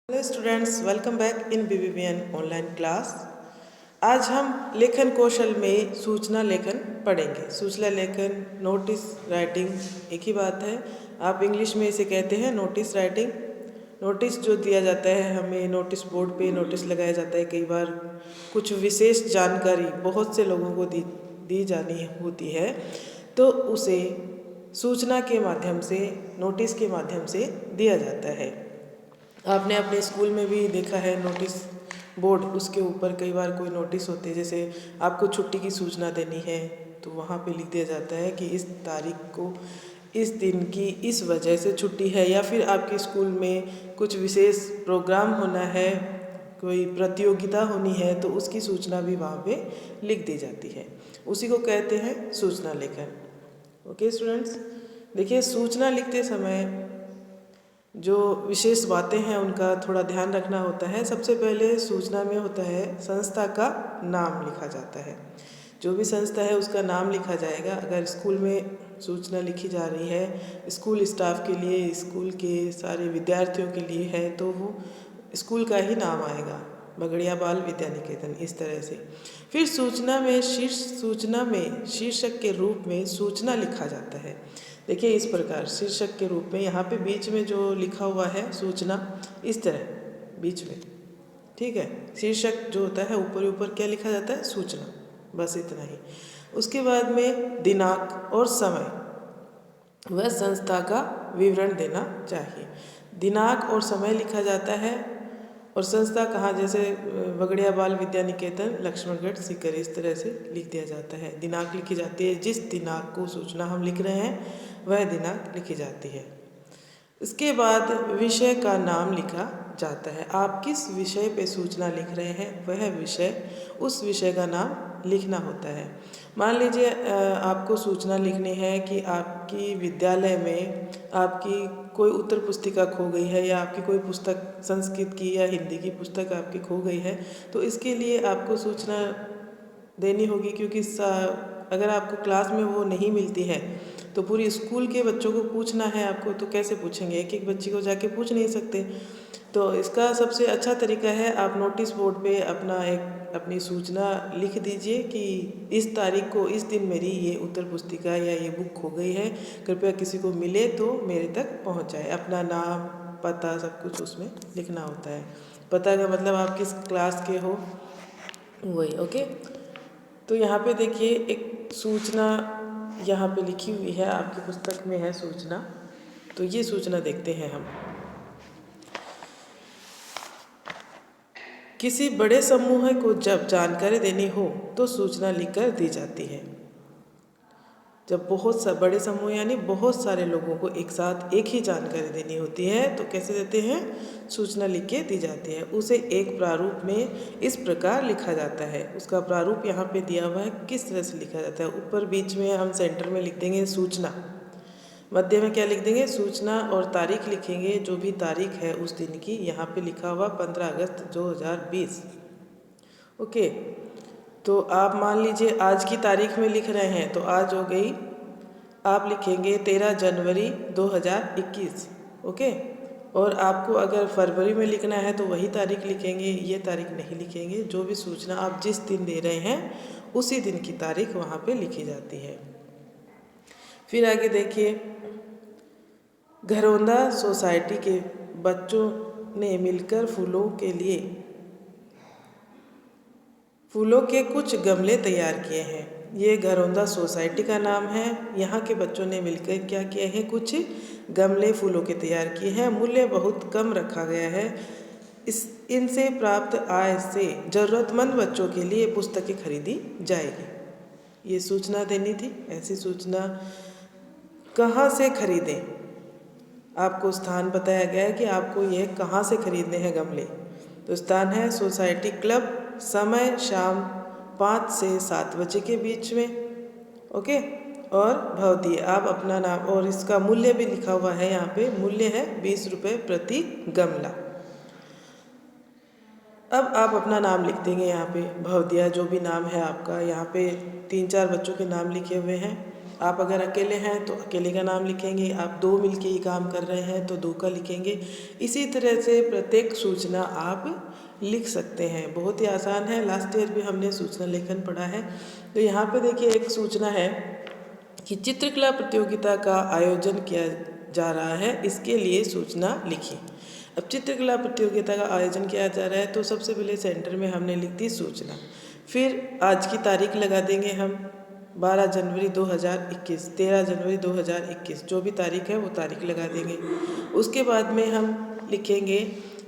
Hello students, welcome back in BBVN online class. आज हम लेखन कौशल में सूचना लेखन पढ़ेंगे। सूचना लेखन, नोटिस राइटिंग एक ही बात है। आप इंग्लिश में इसे कहते हैं नोटिस राइटिंग। नोटिस जो दिया जाता है, हमें नोटिस बोर्ड पे नोटिस लगाया जाता है। कई बार कुछ विशेष जानकारी बहुत से लोगों को दी जानी होती है, तो उसे सूचना के माध्यम से, नोटिस के माध्यम से दिया जाता है। आपने अपने स्कूल में भी देखा है नोटिस बोर्ड, उसके ऊपर कई बार कोई नोटिस होते हैं, जैसे आपको छुट्टी की सूचना देनी है तो वहाँ पे लिख दिया जाता है कि इस तारीख को, इस दिन की इस वजह से छुट्टी है, या फिर आपके स्कूल में कुछ विशेष प्रोग्राम होना है, कोई प्रतियोगिता होनी है, तो उसकी सूचना भी वहाँ पे लिख दी जाती है। उसी को कहते हैं सूचना लेखन। ओके स्टूडेंट्स, देखिए सूचना लिखते समय जो विशेष बातें हैं उनका थोड़ा ध्यान रखना होता है। सबसे पहले सूचना में होता है संस्था का नाम लिखा जाता है। जो भी संस्था है उसका नाम लिखा जाएगा। अगर स्कूल में सूचना लिखी जा रही है स्कूल स्टाफ के लिए, स्कूल के सारे विद्यार्थियों के लिए है, तो वो स्कूल का ही नाम आएगा, बगड़िया बाल विद्या निकेतन, इस तरह से। फिर सूचना में शीर्षक के रूप में सूचना लिखा जाता है। देखिए इस प्रकार शीर्षक के रूप में, यहाँ पे बीच में जो लिखा हुआ है सूचना, इस तरह बीच में, ठीक है। शीर्षक जो होता है ऊपर ऊपर क्या लिखा जाता है? सूचना, बस इतना ही। उसके बाद में दिनांक और समय, वह संस्था का विवरण देना चाहिए। दिनांक और समय लिखा जाता है, और संस्था कहाँ, जैसे बगड़िया बाल विद्या निकेतन, लक्ष्मणगढ़, सीकर, इस तरह से लिख दिया जाता है। दिनांक लिखी जाती है, जिस दिनांक को सूचना हम लिख रहे हैं वह दिनांक लिखी जाती है। इसके बाद विषय का नाम लिखा जाता है। आप किस विषय पे सूचना लिख रहे हैं वह विषय, उस विषय का नाम लिखना होता है। मान लीजिए आपको सूचना लिखनी है कि आपकी विद्यालय में आपकी कोई उत्तर पुस्तिका खो गई है, या आपकी कोई पुस्तक संस्कृत की या हिंदी की पुस्तक आपकी खो गई है, तो इसके लिए आपको सूचना देनी होगी। क्योंकि अगर आपको क्लास में वो नहीं मिलती है तो पूरी स्कूल के बच्चों को पूछना है आपको, तो कैसे पूछेंगे? एक एक बच्ची को जाके पूछ नहीं सकते। तो इसका सबसे अच्छा तरीका है, आप नोटिस बोर्ड पे अपनी सूचना लिख दीजिए कि इस तारीख को, इस दिन मेरी ये उत्तर पुस्तिका या ये बुक खो गई है, कृपया किसी को मिले तो मेरे तक पहुंच जाए। अपना नाम, पता, सब कुछ उसमें लिखना होता है। पता का मतलब आप किस क्लास के हो, वही। ओके, तो यहाँ पे देखिए एक सूचना यहाँ पे लिखी हुई है, आपकी पुस्तक में है सूचना। तो ये सूचना देखते हैं हम। किसी बड़े समूह को जब जानकारी देनी हो तो सूचना लिखकर दी जाती है। जब बहुत बड़े समूह यानी बहुत सारे लोगों को एक साथ एक ही जानकारी देनी होती है तो कैसे देते हैं? सूचना लिख के दी जाती है। उसे एक प्रारूप में इस प्रकार लिखा जाता है। उसका प्रारूप यहाँ पे दिया हुआ है, किस तरह से लिखा जाता है। ऊपर बीच में हम सेंटर में लिख देंगे सूचना, मध्य में क्या लिख देंगे? सूचना, और तारीख लिखेंगे, जो भी तारीख है उस दिन की। यहाँ पे लिखा हुआ 15 अगस्त 2020। ओके, तो आप मान लीजिए आज की तारीख में लिख रहे हैं तो आज हो गई, आप लिखेंगे 13 जनवरी 2021। ओके, और आपको अगर फरवरी में लिखना है तो वही तारीख लिखेंगे, ये तारीख नहीं लिखेंगे। जो भी सूचना आप जिस दिन दे रहे हैं उसी दिन की तारीख वहाँ पे लिखी जाती है। फिर आगे देखिए, घरौंदा सोसाइटी के बच्चों ने मिलकर फूलों के कुछ गमले तैयार किए हैं। ये घरौंदा सोसाइटी का नाम है। यहाँ के बच्चों ने मिलकर क्या किए हैं? कुछ गमले फूलों के तैयार किए हैं। मूल्य बहुत कम रखा गया है। इनसे प्राप्त आय से ज़रूरतमंद बच्चों के लिए पुस्तकें खरीदी जाएगी। ये सूचना देनी थी। ऐसी सूचना कहाँ से खरीदें, आपको स्थान बताया गया है कि आपको यह कहाँ से खरीदने हैं गमले। तो स्थान है सोसाइटी क्लब, समय शाम 5 से 7 बजे के बीच में। ओके, और भवदी, आप अपना नाम, और इसका मूल्य भी लिखा हुआ है यहाँ पे। मूल्य है 20 रुपये प्रति गमला। अब आप अपना नाम लिख देंगे यहाँ पे, भवदिया जो भी नाम है आपका। यहाँ पे 3-4 बच्चों के नाम लिखे हुए हैं। आप अगर अकेले हैं तो अकेले का नाम लिखेंगे, आप दो मिलके ही काम कर रहे हैं तो दो का लिखेंगे। इसी तरह से प्रत्येक सूचना आप लिख सकते हैं। बहुत ही आसान है, लास्ट ईयर भी हमने सूचना लेखन पढ़ा है। तो यहाँ पे देखिए एक सूचना है कि चित्रकला प्रतियोगिता का आयोजन किया जा रहा है, इसके लिए सूचना लिखिए। अब चित्रकला प्रतियोगिता का आयोजन किया जा रहा है तो सबसे पहले सेंटर में हमने लिख दी सूचना, फिर आज की तारीख लगा देंगे हम 12 जनवरी 2021, 13 जनवरी 2021, जो भी तारीख है वो तारीख लगा देंगे। उसके बाद में हम लिखेंगे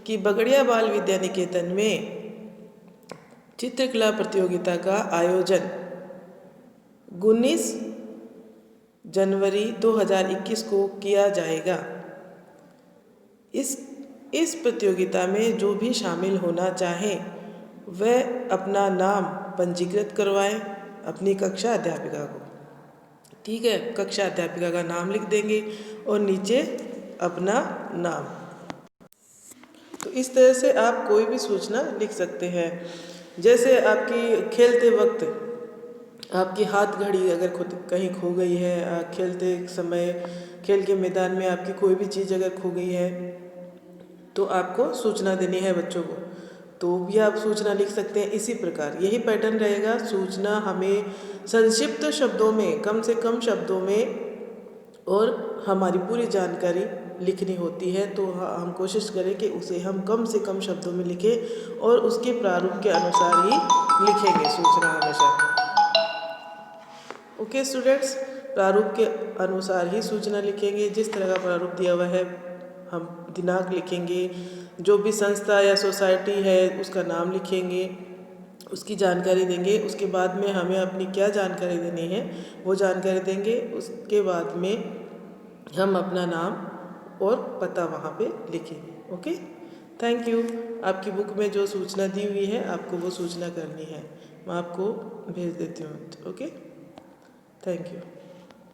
कि बगड़िया बाल विद्या निकेतन में चित्रकला प्रतियोगिता का आयोजन 19 जनवरी 2021 को किया जाएगा। इस प्रतियोगिता में जो भी शामिल होना चाहे वह अपना नाम पंजीकृत करवाएं अपनी कक्षा अध्यापिका को। ठीक है, कक्षा अध्यापिका का नाम लिख देंगे और नीचे अपना नाम। तो इस तरह से आप कोई भी सूचना लिख सकते हैं। जैसे आपकी खेलते वक्त आपकी हाथ घड़ी अगर खुद कहीं खो गई है, खेलते समय खेल के मैदान में आपकी कोई भी चीज़ अगर खो गई है तो आपको सूचना देनी है बच्चों को, तो भी आप सूचना लिख सकते हैं। इसी प्रकार यही पैटर्न रहेगा। सूचना हमें संक्षिप्त शब्दों में, कम से कम शब्दों में और हमारी पूरी जानकारी लिखनी होती है, तो हम कोशिश करें कि उसे हम कम से कम शब्दों में लिखें और उसके प्रारूप के अनुसार ही लिखेंगे सूचना हमेशा। ओके स्टूडेंट्स, प्रारूप के अनुसार ही सूचना लिखेंगे। जिस तरह का प्रारूप दिया हुआ है हम दिनांक लिखेंगे, जो भी संस्था या सोसाइटी है उसका नाम लिखेंगे, उसकी जानकारी देंगे। उसके बाद में हमें अपनी क्या जानकारी देनी है वो जानकारी देंगे। उसके बाद में हम अपना नाम और पता वहाँ पे लिखेंगे। Okay, thank you. आपकी बुक में जो सूचना दी हुई है आपको वो सूचना करनी है, मैं आपको भेज देती हूँ। Okay, thank you.